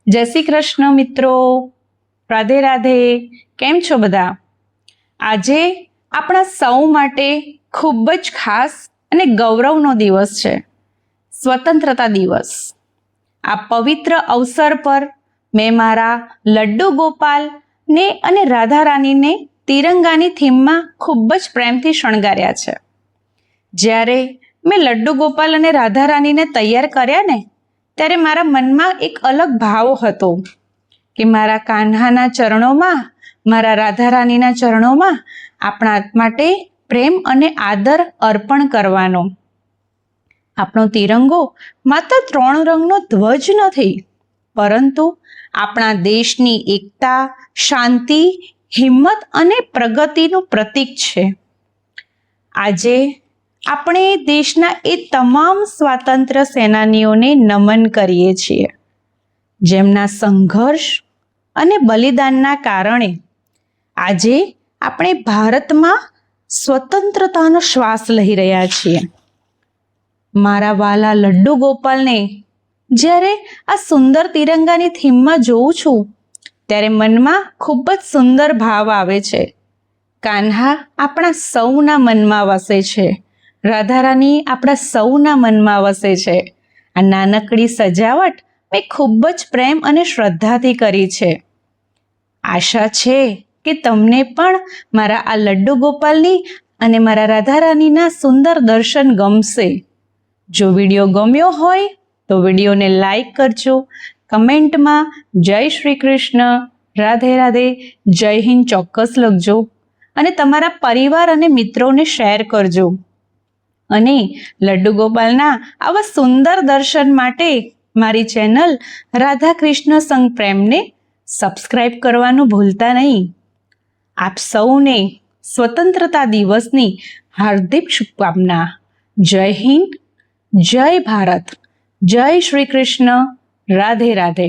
જય શ્રી કૃષ્ણ મિત્રો, રાધે રાધે. કેમ છો બધા? આજે આપણા સૌ માટે ખૂબ જ ખાસ અને ગૌરવનો દિવસ છે, સ્વતંત્રતા દિવસ. આ પવિત્ર અવસર પર મેં મારા લડ્ડુ ગોપાલને અને રાધા રાનીને તિરંગાની થીમમાં ખૂબ જ પ્રેમથી શણગાર્યા છે. જ્યારે મેં લડ્ડુ ગોપાલ અને રાધા રાનીને તૈયાર કર્યા ને, ત્યારે મારા મનમાં એક અલગ ભાવ હતો કે મારા કાન્હાના ચરણોમાં, મારા રાધા રાનીના ચરણોમાં આપણા માટે પ્રેમ અને આદર અર્પણ કરવાનો. આપણો તિરંગો માત્ર 3 રંગનો ધ્વજ નથી, પરંતુ આપણા દેશની એકતા, શાંતિ, હિંમત અને પ્રગતિનું પ્રતીક છે. આજે આપણે દેશના એ તમામ સ્વાતંત્ર્ય સેનાનીઓને નમન કરીએ છીએ, જેમના સંઘર્ષ અને બલિદાનના કારણે આજે આપણે ભારતમાં સ્વતંત્રતાનો શ્વાસ લઈ રહ્યા છીએ. મારા વાલા લડ્ડુ ગોપાલને જ્યારે આ સુંદર તિરંગાની થીમમાં જોઉં છું, ત્યારે મનમાં ખૂબ જ સુંદર ભાવ આવે છે. કાન્હા આપણા સૌના મનમાં વસે છે, રાધા રાની આપણા સૌના મનમાં વસે છે. આ નાનકડી સજાવટ મેં ખૂબ જ પ્રેમ અને શ્રદ્ધાથી કરી છે. આશા છે કે તમને પણ મારા આ લડ્ડુ ગોપાલની અને મારા રાધા રાનીના સુંદર દર્શન ગમશે. જો વિડીયો ગમ્યો હોય તો વિડીયોને લાઈક કરજો, કમેન્ટમાં જય શ્રી કૃષ્ણ, રાધે રાધે, જય હિન્દ ચોક્કસ લખજો અને તમારા પરિવાર અને મિત્રોને શેર કરજો. અને લડ્ડુ ગોપાલના આવા સુંદર દર્શન માટે મારી ચેનલ રાધા કૃષ્ણ સંગ પ્રેમને સબસ્ક્રાઈબ કરવાનું ભૂલતા નહીં. આપ સૌને સ્વતંત્રતા દિવસની હાર્દિક શુભકામના. જય હિન્દ, જય ભારત, જય શ્રી કૃષ્ણ, રાધે રાધે.